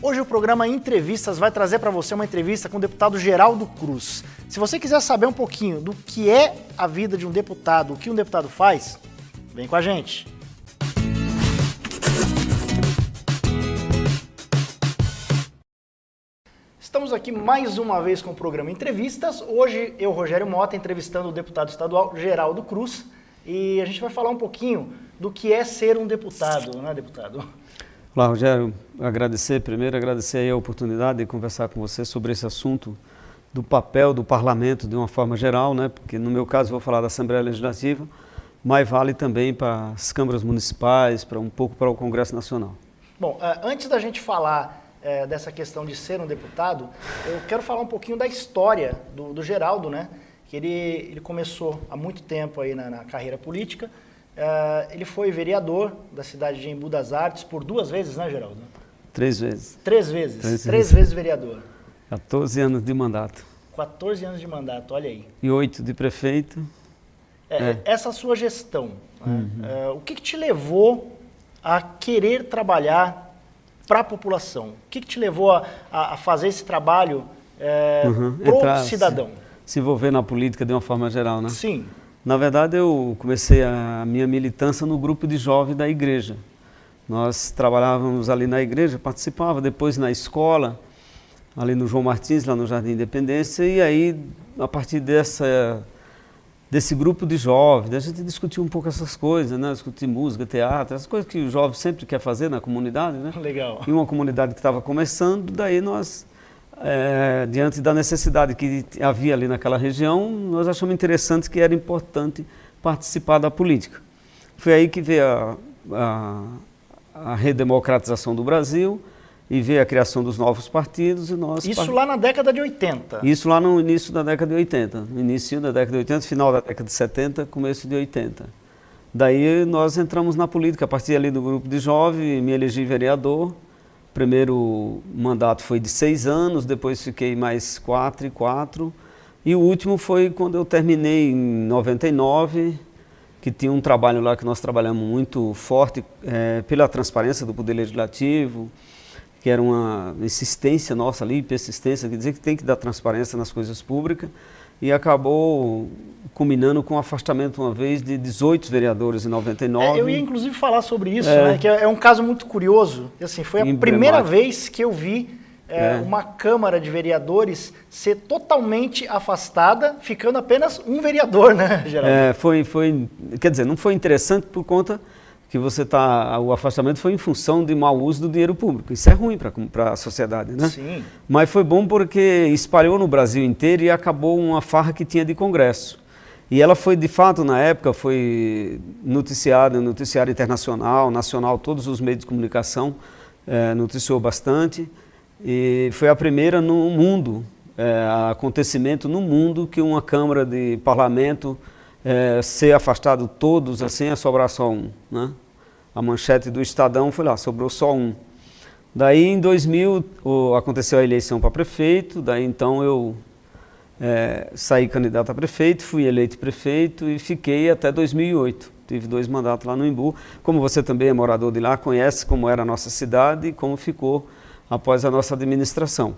Hoje o programa Entrevistas vai trazer para você uma entrevista com o deputado Geraldo Cruz. Se você quiser saber um pouquinho do que é a vida de um deputado, o que um deputado faz, vem com a gente. Estamos aqui mais uma vez com o programa Entrevistas. Hoje eu, Rogério Mota, entrevistando o deputado estadual Geraldo Cruz. E a gente vai falar um pouquinho do que é ser um deputado, né, deputado? Olá, Rogério. Primeiro agradecer aí a oportunidade de conversar com você sobre esse assunto do papel do parlamento de uma forma geral, né? Porque no meu caso vou falar da Assembleia Legislativa, mas vale também para as câmaras municipais, um pouco para o Congresso Nacional. Bom, antes da gente falar dessa questão de ser um deputado, eu quero falar um pouquinho da história do Geraldo, né? Que ele começou há muito tempo aí na carreira política. Ele foi vereador da cidade de Embu das Artes por 2 vezes, né, Geraldo? 3 vezes. 3 vezes. 3 vezes vereador. 14 anos de mandato. 14 anos de mandato, olha aí. E 8 de prefeito. Essa sua gestão, né? O que te levou a querer trabalhar para a população? O que te levou a fazer esse trabalho pro cidadão? Se envolver na política de uma forma geral, né? Sim. Na verdade, eu comecei a minha militância no grupo de jovens da igreja. Nós trabalhávamos ali na igreja, participava depois na escola, ali no João Martins, lá no Jardim Independência, e aí, a partir desse grupo de jovens, a gente discutiu um pouco essas coisas, né? Discutir música, teatro, essas coisas que o jovem sempre quer fazer na comunidade, né? Legal. Em uma comunidade que estava começando, daí nós, diante da necessidade que havia ali naquela região, nós achamos interessante que era importante participar da política. Foi aí que veio a redemocratização do Brasil e veio a criação dos novos partidos. Isso lá na década de 80? Isso lá no início da década de 80. No início da década de 80, final da década de 70, começo de 80. Daí nós entramos na política, a partir ali do grupo de jovens, me elegi vereador. O primeiro mandato foi de 6 anos, depois fiquei mais 4 e 4. E o último foi quando eu terminei em 99, que tinha um trabalho lá que nós trabalhamos muito forte pela transparência do Poder Legislativo, que era uma insistência nossa ali, persistência, quer dizer que tem que dar transparência nas coisas públicas, e acabou culminando com o afastamento uma vez de 18 vereadores em 99. Eu ia inclusive falar sobre isso, né, que é um caso muito curioso, e, assim, foi a primeira vez que eu vi uma Câmara de Vereadores ser totalmente afastada, ficando apenas um vereador, né, Geraldo? Quer dizer, não foi interessante por conta que o afastamento foi em função de mau uso do dinheiro público. Isso é ruim para a sociedade, né? Sim. Mas foi bom porque espalhou no Brasil inteiro e acabou uma farra que tinha de Congresso. E ela foi, de fato, na época, foi noticiada, noticiário internacional, nacional, todos os meios de comunicação noticiou bastante. E foi a primeira no mundo, acontecimento no mundo, que uma Câmara de Parlamento ser afastado todos, assim, sobrar só um, né? A manchete do Estadão foi lá, sobrou só um. Daí, em 2000, aconteceu a eleição para prefeito, daí então eu saí candidato a prefeito, fui eleito prefeito e fiquei até 2008. Tive 2 mandatos lá no Embu. Como você também é morador de lá, conhece como era a nossa cidade e como ficou após a nossa administração.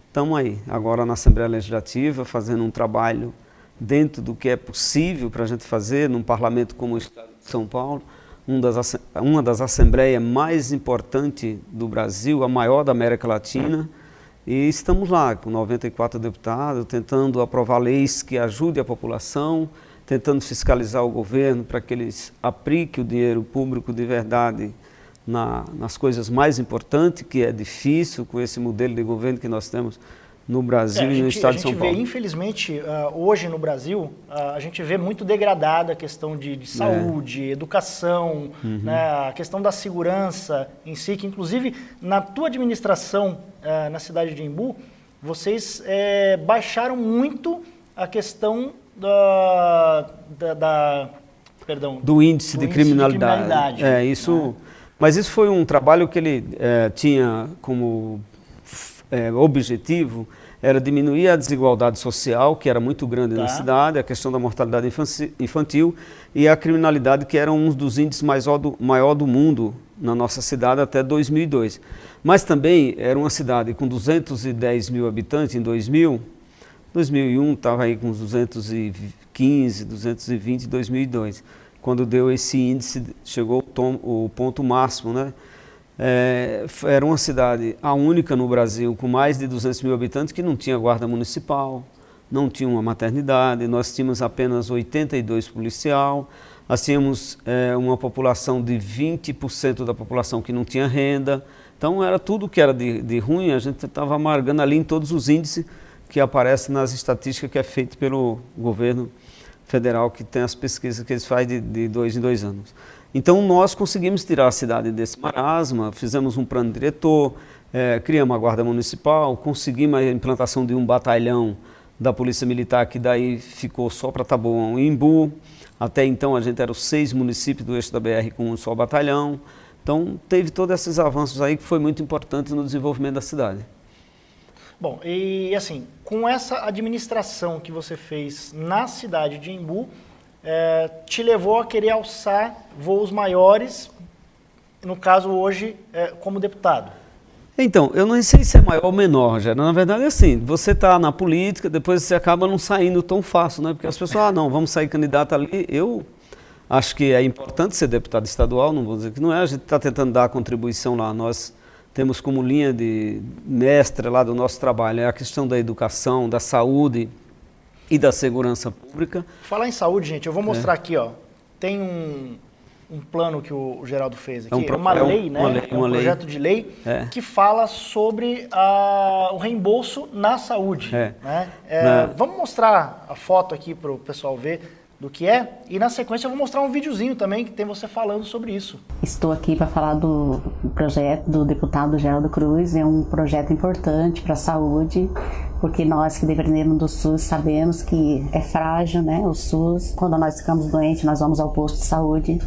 Estamos aí, agora na Assembleia Legislativa, fazendo um trabalho dentro do que é possível para a gente fazer num parlamento como o Estado de São Paulo, uma das assembleias mais importantes do Brasil, a maior da América Latina, e estamos lá com 94 deputados, tentando aprovar leis que ajudem a população, tentando fiscalizar o governo para que eles apliquem o dinheiro público de verdade nas coisas mais importantes, que é difícil com esse modelo de governo que nós temos no Brasil e no estado de São Paulo. Infelizmente, hoje no Brasil, a gente vê muito degradada a questão de saúde, educação, né, a questão da segurança em si, que inclusive na tua administração na cidade de Embu, vocês baixaram muito a questão do índice de criminalidade. Mas isso foi um trabalho que ele tinha como objetivo era diminuir a desigualdade social, que era muito grande na cidade, a questão da mortalidade infantil e a criminalidade, que era um dos índices maior do mundo na nossa cidade até 2002. Mas também era uma cidade com 210 mil habitantes em 2000, 2001 estava aí com uns 215, 220 em 2002. Quando deu esse índice, chegou o ponto máximo, né? Era uma cidade, a única no Brasil, com mais de 200 mil habitantes, que não tinha guarda municipal, não tinha uma maternidade, nós tínhamos apenas 82 policial, nós tínhamos uma população de 20% da população que não tinha renda. Então era tudo que era de ruim, a gente estava amargando ali em todos os índices que aparecem nas estatísticas que é feito pelo governo federal, que tem as pesquisas que eles fazem de 2 em 2 anos. Então nós conseguimos tirar a cidade desse marasma, fizemos um plano diretor, criamos a guarda municipal, conseguimos a implantação de um batalhão da Polícia Militar, que daí ficou só para Taboão e Imbu. Até então a gente era os 6 municípios do eixo da BR com um só batalhão. Então teve todos esses avanços aí que foi muito importante no desenvolvimento da cidade. Bom, e assim, com essa administração que você fez na cidade de Embu, te levou a querer alçar voos maiores, no caso hoje, como deputado? Então, eu não sei se é maior ou menor, Rogério. Na verdade é assim, você está na política, depois você acaba não saindo tão fácil, né? Porque as pessoas, não, vamos sair candidato ali. Eu acho que é importante ser deputado estadual, não vou dizer que não é, a gente está tentando dar a contribuição lá. Nós temos como linha de mestre lá do nosso trabalho a questão da educação, da saúde e da segurança pública. Falar em saúde, gente, eu vou mostrar aqui, ó. Tem um plano que o Geraldo fez aqui, uma lei, né? Um projeto de lei que fala sobre o reembolso na saúde. Né? Vamos mostrar a foto aqui para o pessoal ver do que é, e na sequência eu vou mostrar um videozinho também que tem você falando sobre isso. Estou aqui para falar do projeto do deputado Geraldo Cruz. É um projeto importante para a saúde, porque nós que dependemos do SUS sabemos que é frágil, né? O SUS, quando nós ficamos doentes, nós vamos ao posto de saúde,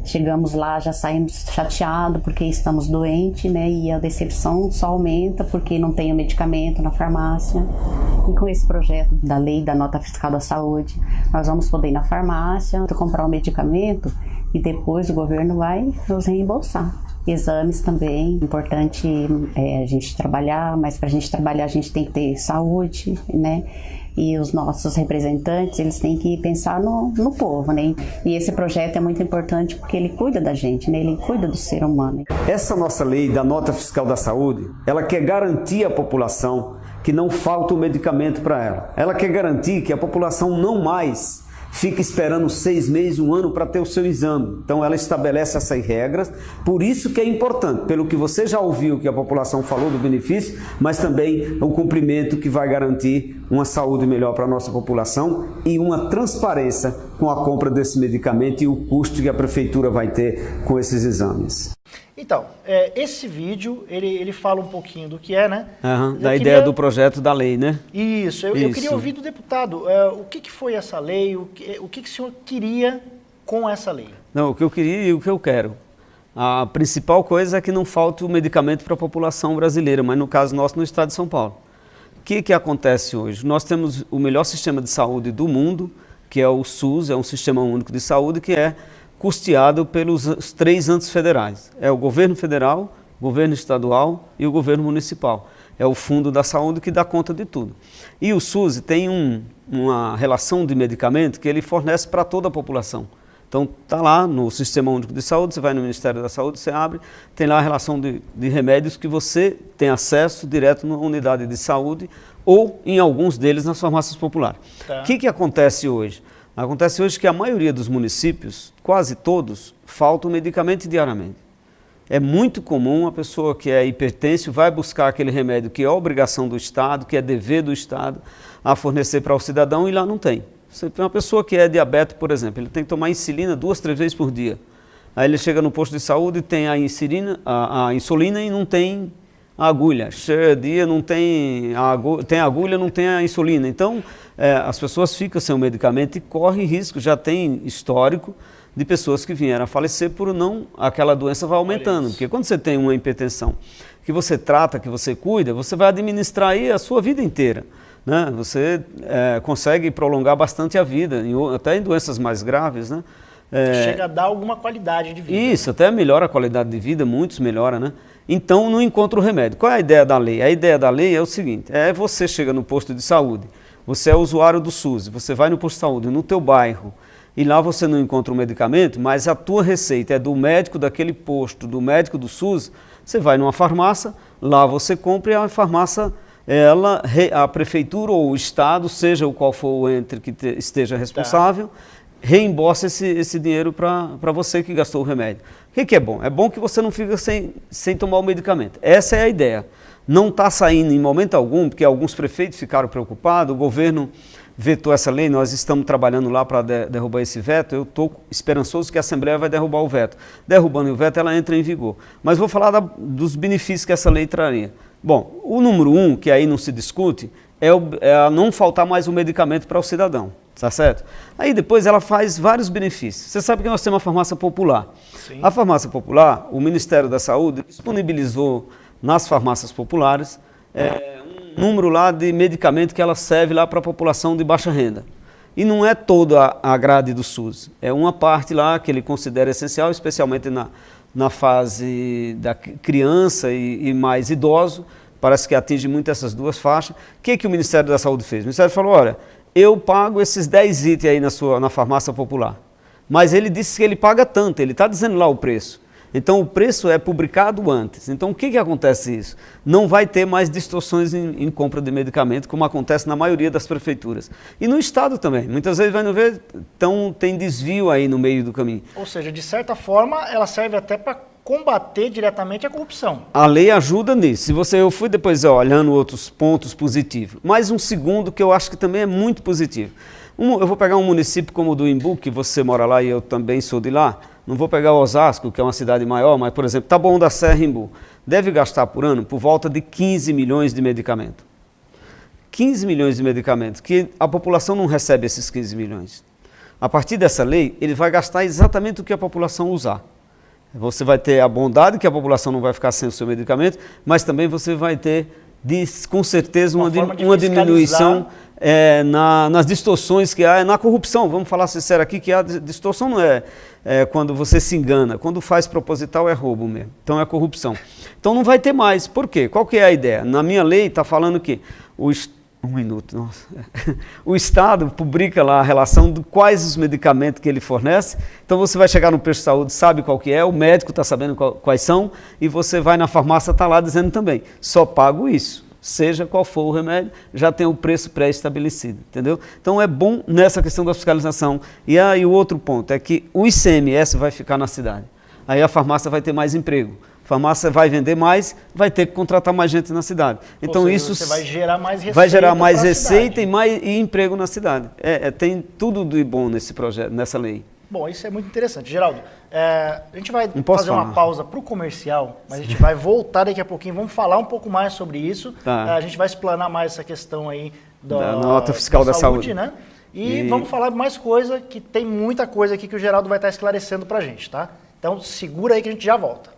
chegamos lá, já saímos chateados porque estamos doentes, né? E a decepção só aumenta porque não tem o medicamento na farmácia. E com esse projeto da lei da nota fiscal da saúde, nós vamos poder ir na farmácia, comprar o medicamento e depois o governo vai nos reembolsar. Exames também, importante a gente trabalhar, mas para a gente trabalhar a gente tem que ter saúde, né? E os nossos representantes, eles têm que pensar no povo, né? E esse projeto é muito importante porque ele cuida da gente, né? Ele cuida do ser humano. Essa nossa lei da nota fiscal da saúde, ela quer garantir à população que não falta o medicamento para ela. Ela quer garantir que a população não mais fica esperando 6 meses, 1 ano para ter o seu exame. Então ela estabelece essas regras, por isso que é importante, pelo que você já ouviu que a população falou do benefício, mas também o cumprimento que vai garantir uma saúde melhor para a nossa população e uma transparência com a compra desse medicamento e o custo que a prefeitura vai ter com esses exames. Então, esse vídeo, ele fala um pouquinho do que é, né? Da ideia do projeto da lei, né? Isso, eu queria ouvir do deputado, o que foi essa lei, o que o senhor queria com essa lei? Não, o que eu queria e o que eu quero. A principal coisa é que não falte o medicamento para a população brasileira, mas no caso nosso, no estado de São Paulo. O que acontece hoje? Nós temos o melhor sistema de saúde do mundo, que é o SUS, é um sistema único de saúde, que é custeado pelos 3 entes federais. É o governo federal, o governo estadual e o governo municipal. É o Fundo da Saúde que dá conta de tudo. E o SUS tem uma relação de medicamento que ele fornece para toda a população. Então está lá no Sistema Único de Saúde, você vai no Ministério da Saúde, você abre, tem lá a relação de remédios que você tem acesso direto na unidade de saúde ou em alguns deles nas farmácias populares. O que acontece hoje? Acontece hoje que a maioria dos municípios, quase todos, faltam medicamento diariamente. É muito comum a pessoa que é hipertenso vai buscar aquele remédio que é obrigação do Estado, que é dever do Estado a fornecer para o cidadão e lá não tem. Você tem uma pessoa que é diabético, por exemplo, ele tem que tomar insulina 2, 3 vezes por dia. Aí ele chega no posto de saúde e tem a insulina e não tem a agulha. Chega dia, não tem a agulha, não tem a insulina. Então, as pessoas ficam sem o medicamento e correm risco. Já tem histórico de pessoas que vieram a falecer por aquela doença vai aumentando. Porque quando você tem uma hipertensão que você trata, que você cuida, você vai administrar aí a sua vida inteira. Né? Você consegue prolongar bastante a vida, até em doenças mais graves. Né? Chega a dar alguma qualidade de vida. Isso, até melhora a qualidade de vida, muitos melhora, né? Então não encontra o remédio. Qual é a ideia da lei? A ideia da lei é o seguinte, você chega no posto de saúde, você é usuário do SUS, você vai no posto de saúde, no teu bairro, e lá você não encontra o medicamento, mas a tua receita é do médico daquele posto, do médico do SUS, você vai numa farmácia, lá você compra e a farmácia, a prefeitura ou o estado, seja o qual for o ente que esteja responsável, reembolsa esse dinheiro para você que gastou o remédio. O que é bom? É bom que você não fica sem tomar o medicamento. Essa é a ideia. Não está saindo em momento algum, porque alguns prefeitos ficaram preocupados, o governo vetou essa lei, nós estamos trabalhando lá para derrubar esse veto, eu estou esperançoso que a Assembleia vai derrubar o veto. Derrubando o veto, ela entra em vigor. Mas vou falar dos benefícios que essa lei traria. Bom, o número 1, que aí não se discute, é a não faltar mais um medicamento para o cidadão. Tá certo? Aí depois ela faz vários benefícios. Você sabe que nós temos uma farmácia popular. Sim. A farmácia popular, o Ministério da Saúde disponibilizou nas farmácias populares um número lá de medicamento que ela serve lá para a população de baixa renda. E não é toda a grade do SUS. É uma parte lá que ele considera essencial, especialmente na fase da criança e mais idoso. Parece que atinge muito essas duas faixas. O que o Ministério da Saúde fez? O Ministério falou, olha, eu pago esses 10 itens aí na farmácia popular. Mas ele disse que ele paga tanto, ele está dizendo lá o preço. Então o preço é publicado antes. Então o que acontece isso? Não vai ter mais distorções em compra de medicamento, como acontece na maioria das prefeituras. E no estado também. Muitas vezes vai não ver, então tem desvio aí no meio do caminho. Ou seja, de certa forma, ela serve até para combater diretamente a corrupção. A lei ajuda nisso. Eu fui depois olhando outros pontos positivos. Mais um segundo que eu acho que também é muito positivo. Eu vou pegar um município como o do Imbu, que você mora lá e eu também sou de lá. Não vou pegar Osasco, que é uma cidade maior, mas, por exemplo, Taboão da Serra, Imbu. Deve gastar por ano por volta de 15 milhões de medicamentos. 15 milhões de medicamentos, que a população não recebe esses 15 milhões. A partir dessa lei, ele vai gastar exatamente o que a população usar. Você vai ter a bondade que a população não vai ficar sem o seu medicamento, mas também você vai ter, com certeza, uma diminuição nas distorções que há, na corrupção. Vamos falar sincero aqui que a distorção não é quando você se engana, quando faz proposital é roubo mesmo. Então é corrupção. Então não vai ter mais. Por quê? Qual que é a ideia? Na minha lei está falando que o Estado publica lá a relação de quais os medicamentos que ele fornece. Então você vai chegar no posto de saúde, sabe qual que é, o médico está sabendo quais são, e você vai na farmácia, está lá dizendo também, só pago isso, seja qual for o remédio, já tem o preço pré-estabelecido, entendeu? Então é bom nessa questão da fiscalização. E aí o outro ponto é que o ICMS vai ficar na cidade. Aí a farmácia vai ter mais emprego. A farmácia vai vender mais, vai ter que contratar mais gente na cidade. Então seja, isso você vai gerar mais receita, vai gerar mais receita e emprego na cidade. Tem tudo de bom nesse projeto, nessa lei. Bom, isso é muito interessante. Geraldo, a gente vai fazer uma pausa para o comercial, mas a gente vai voltar daqui a pouquinho, vamos falar um pouco mais sobre isso. Tá. A gente vai explanar mais essa questão aí da nota fiscal da saúde, né? E vamos falar mais coisa, que tem muita coisa aqui que o Geraldo vai estar esclarecendo para a gente, tá? Então segura aí que a gente já volta.